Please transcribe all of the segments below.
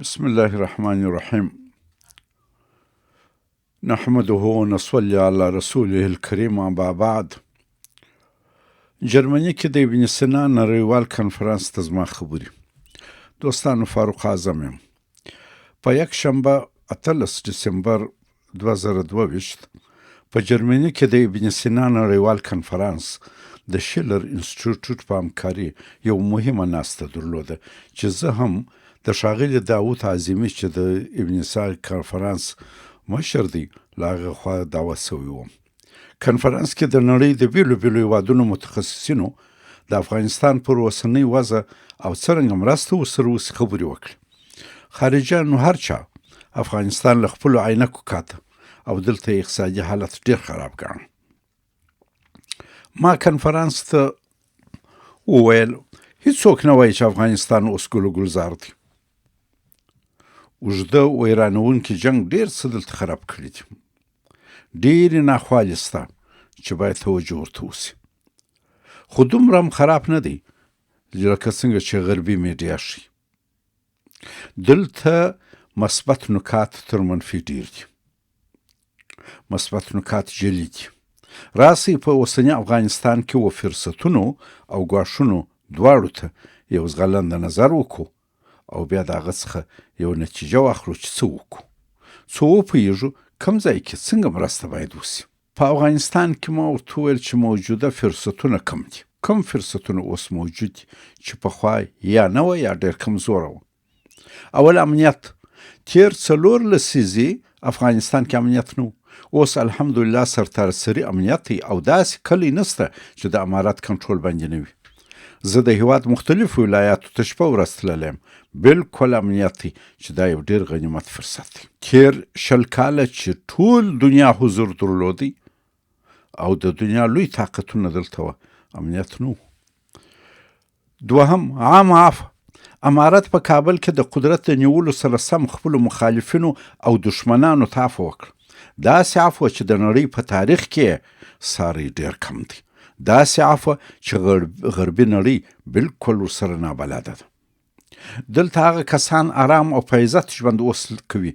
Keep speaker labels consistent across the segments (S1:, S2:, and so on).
S1: بسم الله الرحمن الرحيم. نحمده ونصلي على رسوله الكريم. أما بعد، جرمني کې د ابن سینا نړیوال کنفرانس ته زما خبرې. دوستانو، فاروق اعظم یم. په یک شنبه 18 دسمبر 2022 په جرمني کې د ابن سینا نړیوال کنفرانس د شیلر انسټیټیوټ په همکاري یو مهمه ناسته درلوده چې زه هم د ښاغلي داود عظیمي چې د ابن سینا کنفرانس مشر دی له هغه خوا دعوت سوی وم. کنفرانس کې د نړۍ د بیلو بیلو هیوادونو متخصصینو د افغانستان پر اوسنۍ وضع او څرنګه مرسته ورسره وسي خبرې وکړې. خارجیانو هر چا افغانستان له خپلو عینکو کاته او دلته اقتصادي حالت ډېر خراب ګاڼه. ما کنفرانس ته وویل هیڅوک نه وایي چې افغانستان اوس ګل و ګلزار دی. اوږده ویرانوونکي جنګ ډېر څه دلته خراب کړي دي. ډېرې ناخوالې سته چې باید توجه ورته وسي. خو دومره هم خراب نه دی لکه څنګه چې غربي میډیا ښیي. دلته مثبت نکات تر منفي ډېر دي. مثبت نکات جلي دي. راسئ په اوسني افغانستان کې و فرصتونو او ګواښونو دواړو ته یو زغلنده نظر وکړو او بیا د هغه څخه یو نتیجه واخلو چې څه وکړو. څو وپوهېږو کوم ځای کې څنګه مرسته باید وسي. په افغانستان کې ما ورته وویل چې موجوده فرصتونه کم دي. کوم فرصتونه اوس موجود دي چې پخوا یا نه وه یا ډېر کمزوره وه. اول امنیت. تیر 4 لسیزې افغانستان کې امنیت نه و. اوس الحمدلله سرتاسري امنیت دی او داسې کلی نسته چې د امارت کنټرول باندې نه وي. زه د هیواد مختلفو ولایاتو ته شپه ورځ تللی یم. بالکل امنیت دی چې دا یو ډېر غنیمت فرصت دی. تیر 20 کاله چې ټول دنیا حضور درلودی او د دنیا لوی طاقتونه دلته وه، امنیت نه و. دوهم عام عفو. امارت په کابل کې د قدرت د نیولو سره سم خپلو مخالفینو او دشمنانو ته عفو وکړه. داسې عفو چې د نړۍ په تاریخ کې ساری ډېر کم دی. داسې عفو چې غربي نړۍ بالکل ورسره نابلده ده. دلته هغه کسان آرام او په عزت ژوند اوس کوي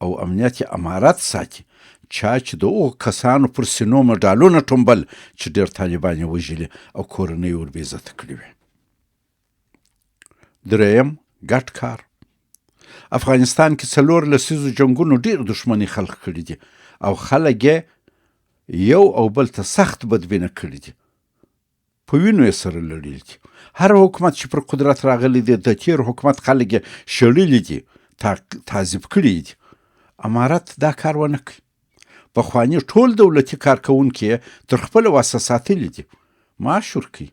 S1: او امنیت امارت ساتي چا چې د هغو کسانو پر سینو مډالونه ټومبل چې ډېر طالبان یې وژلي او کورنۍ ور بې عزته کړي وې. دریم ګډ کار. افغانستان کې 4 لسیزو جنګونو ډېر دښمني خلق کړي دي او خلک یې یو او بل ته سخت بدبینه کړي دي. په وینو یې سره لړلي دي. هر حکومت چې پر قدرت راغلی دی د تیر حکومت خلک یې شړلي دي، تعذیب کړي دي. امارت دا کار ونه کوي. پخواني ټول دولتي کارکوونکي یې تر خپله وسه ساتلي دي. معاش ورکوي.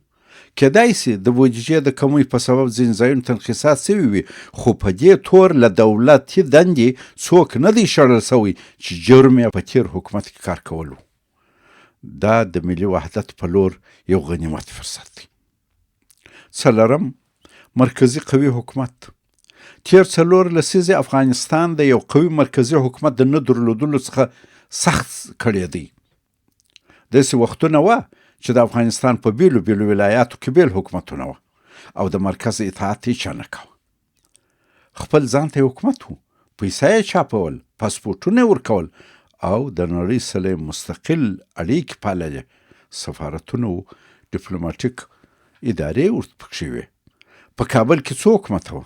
S1: کیدای سي د بودیجې د کمۍ په سبب ځینې ځایونو تنخیصات سوي وي، خو په دې تور له دولتي دندې څوک نه دی شړل سوی چې جرم یې په تیر حکومت کې کار کول و. دا د ملي وحدت په لور یو غنیمت فرصت دی. څلورم مرکزي قوي حکومت. تیر 4 لسیزې افغانستان د یو قوي مرکزي حکومت د نه درلودلو څخه سخت کړی دی. داسې وختونه وه چې د افغانستان په بیلو بیلو ولایاتو کې بیل حکومتونه وه او د مرکز اطاعت هیچا نه کوه. خپل ځان ته حکومت و. پیسه یې چاپول، پاسپورټونه یې ورکول او د نړۍ سره مستقل اړیکې پاللې. سفارتونه و، ډیپلوماټیک ادارې ورپکښې وې. په کابل کې څو حکومت وه.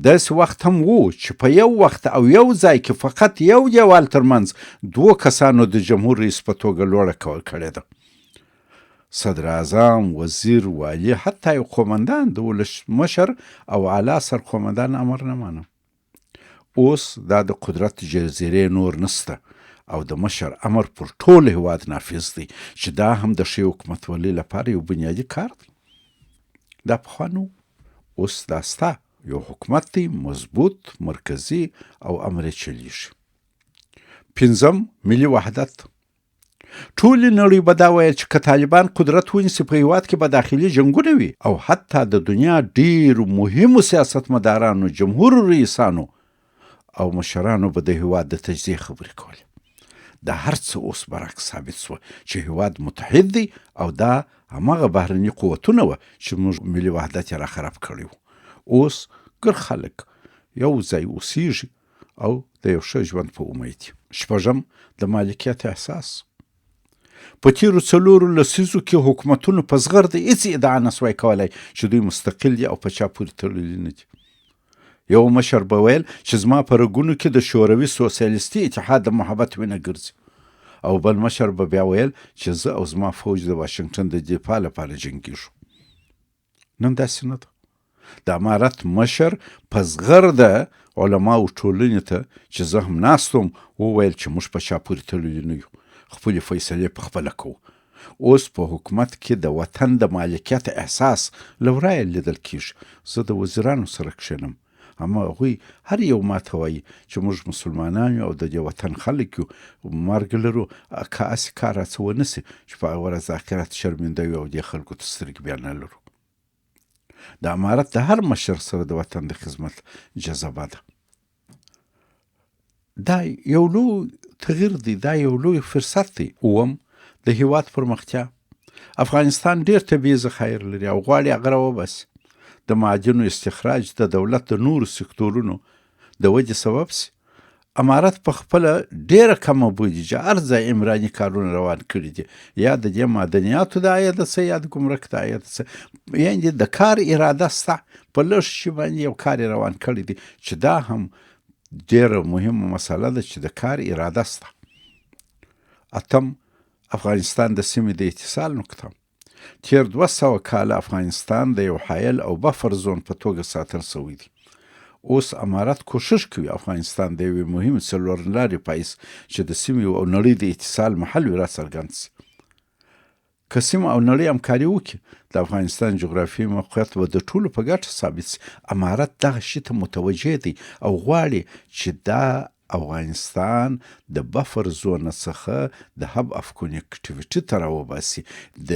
S1: داسې وخت هم و چې په یو وخت او یو ځای کې فقط یو دیوال ترمنځ 2 کسانو د جمهور رئیس په توګه لوړه کړې ده. صدر اعظم، وزیر، والی، حتی یو قومندان د ولسمشر او اعلی سرقومندان امر نه مانه. اوس دا د قدرت جزیرې نور نسته او د مشر امر پر ټول هیواد نافذ دی چې دا هم د ښې حکومتولۍ لپاره یو بنیادي کار دی. دا پخوا نو. اوس دا ستا یو حکومت دی، مضبوط، مرکزي او امر یې چلیږي. 5 ملي وحدت. ټولې نړۍ به دا ویل چې که طالبان قدرت ونیسي په هیواد کې به داخلي جنګونه وي او حتی د دنیا ډېرو مهمو سیاستمدارانو، جمهور رئیسانو او مشرانو به د هیواد د تجزیې خبرې کولې. دا هر څه اوس برعکس ثابت شوه چې هیواد متحد دی او دا هماغه بهرني قوتونه وه چې موږ ملي وحدت یې را خراب کړی و. اوس ګر خلک یو ځای اوسیږي او د یو ښه ژوند په امید. شپږم، د مالکیت احساس. په تیرو 4 لسیزو کې حکومتونو په زغرده هیڅ ادعا نسوای کولای چې دوی مستقل دي او په چا پورې تړلي نه دي. یو مشر به ویل چې زما په رګونو کې د شوروي سوسیالیستي اتحاد د محبت وینه ګرځي، او بل مشر به بیا ویل چې زه او زما فوج د واشنګټن د دفاع لپاره جنګیږو. نن داسې نه ده. د امارت مشر په زغرده علماو ټولنې ته چې زه هم ناست وم وویل چې موږ په چا پورې تړلي نه یو، خپلې فیصلې په خپله کوو. اوس په حکومت کې د وطن د مالکیت احساس له ورایه لیدل کېږي. زه د وزیرانو سره کښېنم، اما هغوی هر یو ماته وایي چې موږ مسلمانان یو او د دې وطن خلک یو، مرګ لرو، که هسې کار راڅه ونه سي چې په هغه ورځ آخرت شرمنده یو او دې خلکو ته سترګې بیا نه لرو. د امارت د هر مشر سره د وطن د خدمت جذبه ده. دا یو لوی تغییر دی، دا یو لوی فرصت دی. اووم، د هیواد پرمختیا. افغانستان ډیر طبیعي ذخایر لري او غواړي هغه راوباسي. د معدنو استخراج د دولت د نورو سکتورونو د ودې سبب سي. امارت په خپله ډیره کمه بودیجه هر ځای عمراني کارونه روان کړي دي، یا د دې معدنیاتو د عایده څه یا د ګمرک د عایده څه، یعنې د کار اراده سته. په لږ شي باندې یو کار روان کړی دی چې دا هم ډیره مهمه مسله ده چې د کار اراده سته. اتم، افغانستان د سیمې د اتصال نقطه. تیر 200 کاله افغانستان د یو حایل او بفر زون په توګه ساتل سوی دی. اوس امارت کوشش کوي افغانستان د یوې مهم څلورلارې پایس چې د سیمې او نړۍ د اتصال محل وي راڅرګند سي. که سیمه او نړۍ همکاري وکړي، د افغانستان جغرافیایي موقعیت به د ټولو په ګټه ثابت سي. امارت دغه شي ته متوجه دی او غواړي چې دا افغانستان د بفر زون څخه د هب اف کنیکټیویټي ته راوباسي، د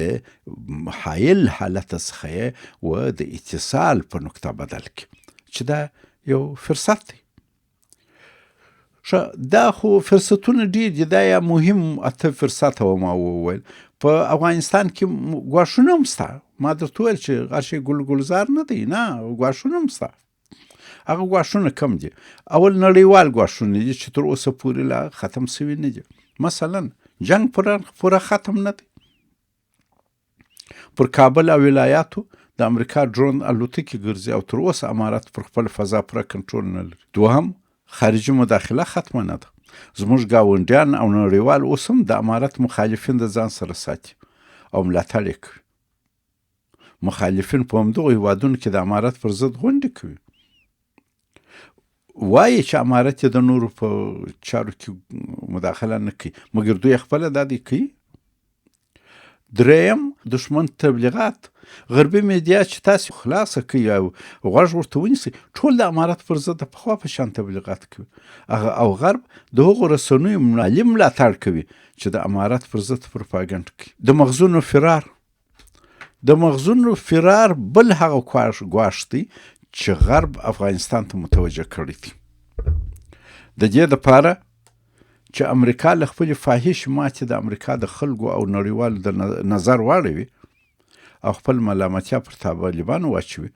S1: حایل حالت څخه و د اتصال په نقطه بدل کړي، چې دا یو فرصت دی. دا خو فرصتونه ډیر دي، دا یا مهم اته فرصت و ما وویل. په افغانستان کې ګواښونه هم سته. ما درته ویل چې غرشي ګلزار نه دی، نه، ګواښونه هم سته. هغه ګواښونه کم دي. اول نړیوال ګواښونه دي چې تر اوسه پورې لا ختم سوي نه دي. مثلا جنگ پوره ختم نه دی. پر کابل او ولایاتو د امریکا ډرون الوتکې ګرځي او تر اوسه امارت پر خپل فضا پوره کنټرول نه لري. دوهم، خارجي مداخله ختمه نه ده. زموږ ګاونډیان او نړیوال اوس هم د امارت مخالفین د ځان سره ساتي او ملاتړ یې کوي. مخالفین په همدغو هیوادونو کې د امارت پر ضد غونډې کوي، وایي چې امارت یې د نورو په چارو کې مداخله نه کوي، مګر دوی خپله دا دی کوي. دریم، دشمن تبلیغات. غربي میډیا چې تاسو خلاصه کوي او غوږ ورته ونیسئ، ټول د امارت پر ضد د پخوا په شان تبلیغات کوي، او غرب د هغو رسنیو مالي ملاتړ کوي چې د امارت پر ضد پروپاګنډ کوي. د مغزونو فرار. د مغزونو فرار بل هغه ګواښ دی چې غرب افغانستان ته متوجه کړی دی. د دې دپاره چې امریکا له خپلې فاحش ماتې د امریکا د خلکو او نړیوالو د نظر واړوي او خپل ملامتیا پر طالبانو واچوي،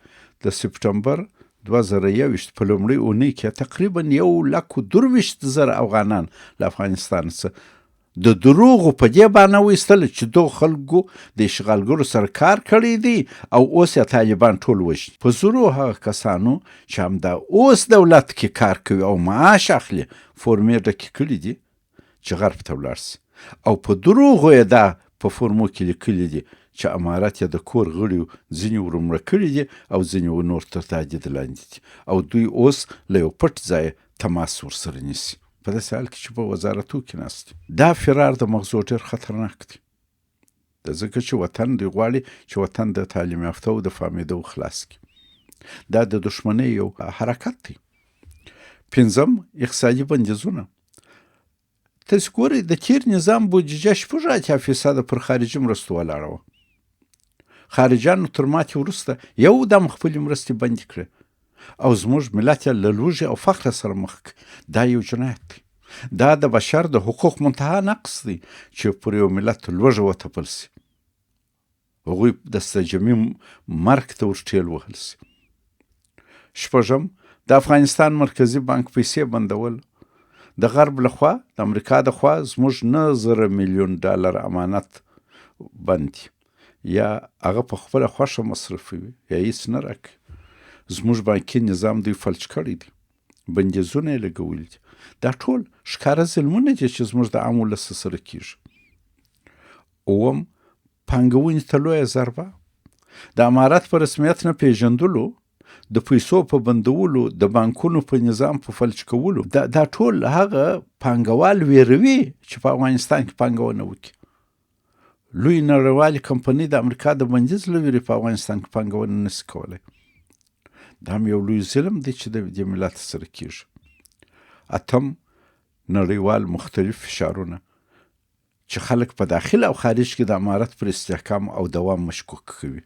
S1: د سپټمبر 2021 په لومړۍ اونۍ کې تقریبا 123,000 افغانان له افغانستان څخه د دروغو په دې باندې وایستل چې دغو خلکو د اشغالګرو سره کار کړی دی او اوس یې طالبان ټول وژني. په زرو هغه کسانو چې همدا اوس دولت کې کار کوي او معاش اخلي فورمې ډکې کړي دي چې غرب ته ولاړ سي، او په دروغو یې دا په فورمو کې لیکلي دي چې امارت یې د کور غړي ځینې ورمړه کړي دي او ځینې نور تر تهدید لاندې دي، او دوی اوس له یو پټ ځایه تماس ورسره نیسي، په داسې حال کې چې په وزارتو کې ناست دي. دا فرار د مغزو ډېر خطرناک دی، ځکه چې وطن دوی غواړي چې وطن د تعلیم یافته او د فهمیدو خلاص کړي. دا د دښمنۍ یو حرکت دی. پنځم، اقتصادي بندیزونه. تاسو ګورئ د تیر نظام بودیجه 80% پر خارجي مرستو ولاړه وه. خارجیانو تر ماتې وروسته یو دم خپلې مرستې بندې کړې او زموږ ملت یې له لوږې او فقر سره مخ کړ. دا یو جنایت دی. دا د بشر د حقوق منتها نقص دی چې پر یو ملت لوږه وتپل سي، هغوی د سجمي مرګ ته ورټېل وهل سي. شپږم، د افغانستان مرکزی بانک پیسې بندول. د غرب لخوا د امریکا د خوا زموږ 9,000 میلیون ډالر امانت بند دي، یا هغه په خپله خوښه مصرفوي یا هیڅ نه راکوي. زموږ بانکي نظام دوی فلج کړی دی، بندیزونه یې لګولي دي. دا ټول ښکاره ظلمونه دي چې زموږ د عام ولس سره کېږي. اووم، پانګونې ته لویه ضربه. د امارت په رسمیت نه پیژندلو، د پیسو په بندولو، د بانکونو په نظام په فلج کولو، دا ټول هغه پانګوال ویروي چې په افغانستان کې پانګونه وکړي. لوی نړیوالې کمپنۍ د امریکا د بندیز له ویرې په افغانستان کې پانګونه نشي کولی. دا هم یو لوی ظلم دی چې د ملت سره کېږي. اتم، نړیوال مختلف فشارونه چې خلک په داخل او خارج کې د امارت پر استحکام او دوام مشکوک کوي.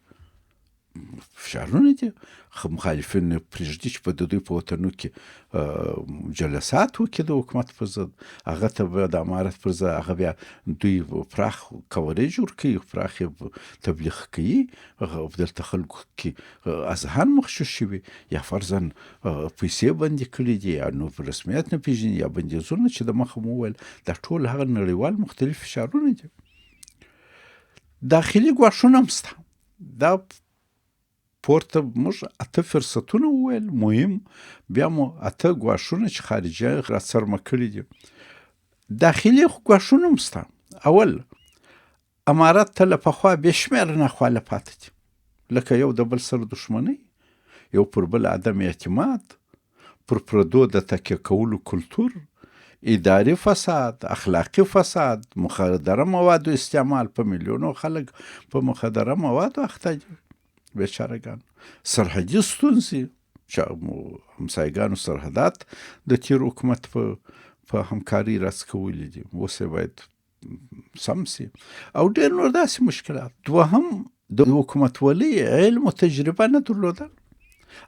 S1: فشارونه دي، مخالفین پرېږدي چې په دوی په وطنو کې جلسات وکړي د حکومت پر ضد. هغه ته به د امارت پر ضد هغه بیا دوی پراخ کوریج ورکوي، پراخ تبلیغ کوي. دلته خلکو کې اذهان مغشوش شوي، یا فرضاً پیسې بندي کړي دي، یا نو په رسمیت نه پېژني، یا بندیزونه چې د مخه مو وویل. دا ټول هغه نړیوال مختلف فشارونه دي. داخلي ګواښونه هم شته. دا پورته موږ 8 فرصتونه وویل مهم، بیا مو 8 ګواښونه چې خارجي راڅرمه کړي دي. داخلي ګواښونه هم شته. اول، امارت ته له پخوا بې شمېره ناخواله پاتې دي، لکه یو د بل سره دښمنۍ، یو پر بل عدم اعتماد، پر پردو د تکیه کولو کلتور، اداري فساد، اخلاقي فساد، مخدره موادو استعمال. په میلیونو خلک په مخدره موادو اخته دي، بیچارهګان. سرحدي ستونزې چې همسایګانو سرحدات د تیر حکومت په همکاري راڅکولي دي، اوس یې باید سم سي، او ډېر نور داسې مشکلات. دوهم، د حکومتولۍ علم و تجربه نه درلودل.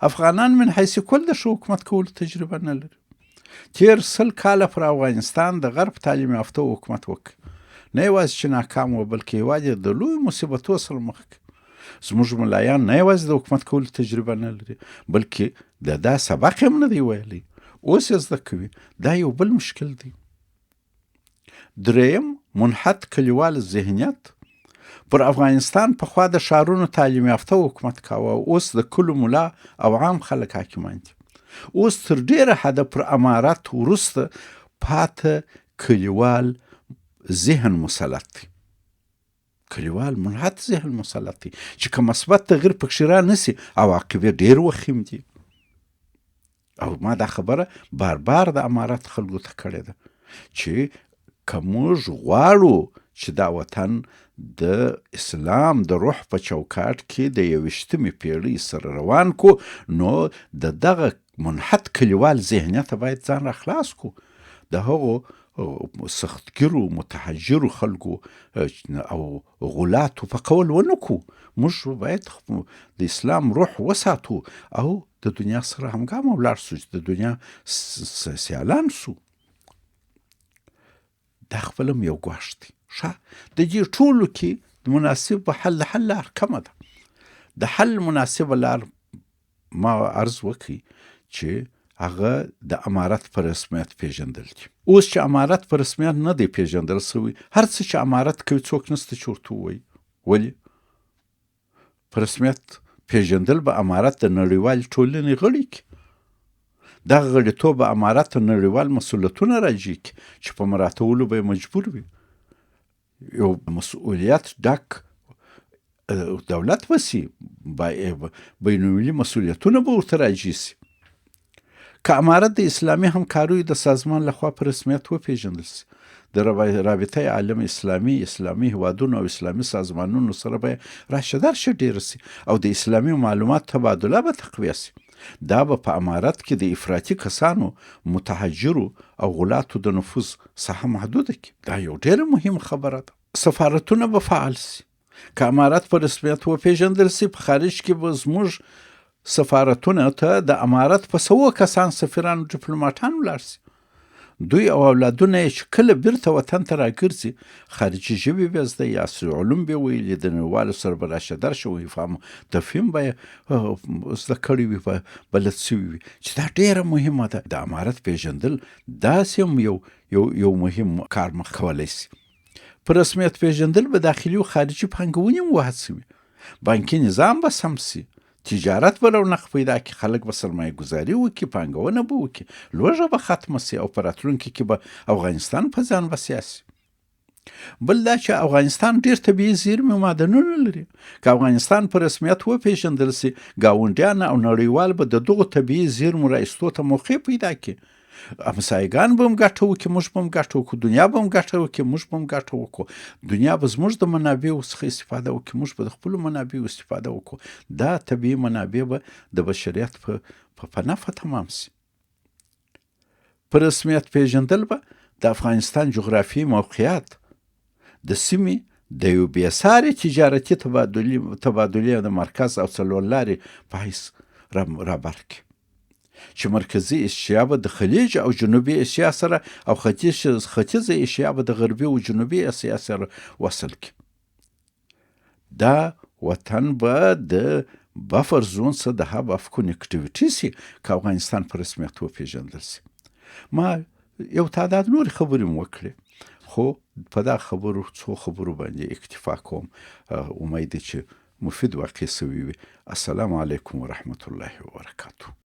S1: افغانان من حیث کل د ښه حکومت کولو تجربه نه لري. تیر 100 کاله پر افغانستان د غرب تعلیم یافته حکومت وکړ، نه یوازې چې ناکام و، بلکې یوازې د لوی مصیبتو سره مخ کړ. زموږ ملایان نه یوازې د حکومت کولو تجربه نه لري، بلکې دا سبق هم نه دی ویلی، اوس یې زده کوي. دا یو بل مشکل دی. دریم، منحط کلیوال ذهنیت. پر افغانستان پخوا د ښارونو تعلیم یافته حکومت کاوه، اوس د کلو ملا او عام خلک حاکمان دي. اوس تر ډېره حده پر امارت وروسته پاته کلیوال ذهن مسلط دی. کلیوال منحط ذهن مسلط دی چې که مثبت تغییر پکښې را نسي، عواقب یې ډېر وخیم دي. او ما دا خبره بار بار د امارت خلکو ته کړې ده چې که موږ غواړو چې دا وطن د اسلام د روح په چوکاټ کې د 21مې پیړۍ سره روان کو، نو د دغه منحط کلیوال ذهنیت باید ځان را خلاص کو. د هغو سختګیرو متحجرو خلکو او غلاتو په قول ونه کو. موږ باید د اسلام روح وساتو او د دنیا سره همګام ولاړ سو، چې د دنیا سیالان سو. دا خپل هم یو ګواښ دی. د دې ټولو کې مناسب حل لار کومه ده؟ د حل مناسبه لار ما عرض وکړي چې هغه د امارت په رسمیت پیژندل دي. اوس چې امارت په رسمیت نه دی پیژندل سوی، هر څه چې امارت کوي څوک نسته چې ورته ووایي. ولې؟ په رسمیت پیژندل به امارت د نړیوالې ټولنې غړی کړي. دغه غړیتوب به امارت ته نړیوال مسؤلیتونه راجع کړي چې په مراعاتولو به یې مجبور وي. یو مسؤلیت ډک دولت به سي، بینالمللي مسؤلیتونه به ورته راجع سي. که امارت د اسلامي همکاریو د سازمان لخوا په رسمیت وپیژندل سي، د رابطه عالم اسلامي، اسلامي هیوادونو او اسلامي سازمانونو سره به راشه درشه ډېره سي، او د اسلامي معلومات تبادله به تقویه سي. دا به په امارت کې د افراطي کسانو، متحجرو او غلاتو د نفوذ ساحه محدوده کړي. دا یو ډېره مهمه خبره ده. سفارتونه به فعال سي. که امارت په رسمیت وپیژندل سي، په خارج کې به زموږ سفارتونه ته د امارت په 100 کسان سفیران، ډیپلوماټان ولاړ سي. دوی او اولادونه یې چې کله بیرته وطن ته راګرځي خارجي ژبې به زده یې عصري علوم به یې ویلي د نړیوالو سره به راشه درشه وي فهم تفهیم به یې زده کړی وي بلد سوي وي چې دا ډېره مهمه ده. د امارت پېژندل داسې هم یو مهم کار مخ کولی سي. په رسمیت پېژندل به داخلي او خارجي پانګونې هم وهڅوي. بانکي نظام به سم سي. تجارت به رونق پیدا کړي، خلک به سرمایه ګذاري وکړي، پانګونه به وکړي، لوږه به ختمه سي او په راتلونکي کې به افغانستان په ځان بسیا سي. بل دا چې افغانستان ډېر طبیعي زیرمې او معدنونه لري. که افغانستان په رسمیت وپېژندل سي، ګاونډیان او نړیوال به د دغو طبیعي زیرمو را ایستو ته موقع پیدا کړي. همسایګان به هم ګټه وکړي، موږ به هم ګټه وکړو، دنیا به هم ګټه وکړي، موږ به هم ګټه وکړو. دنیا به زموږ د منابعو څخه استفاده وکړي، موږ به د خپلو منابعو استفاده وکړو. دا طبیعي منابع به د بشریت په نفع تمام سي. په رسمیت پېژندل به د افغانستان جغرافیایي موقعیت د سیمې د یو بېساري تجارتي تبادلې د مرکز او څلور لارې په حیث رابر کړي، چې مرکزي ایشیا به د خلیج او جنوبي ایشیا سره او ختیځه ایشیا به د غربي او جنوبي اسیا سره وصل کړي. دا وطن به د بفر زون څخه د هب اف کنیکټیویټي سي که افغانستان په رسمیت وپېژندل سي. ما یو تعداد نورې خبرې م وکړې، خو په دا څو خبرو باندې اکتفا کوم. امید چې مفید واقع سوي وي. السلام علیکم ورحمة الله وبرکاته.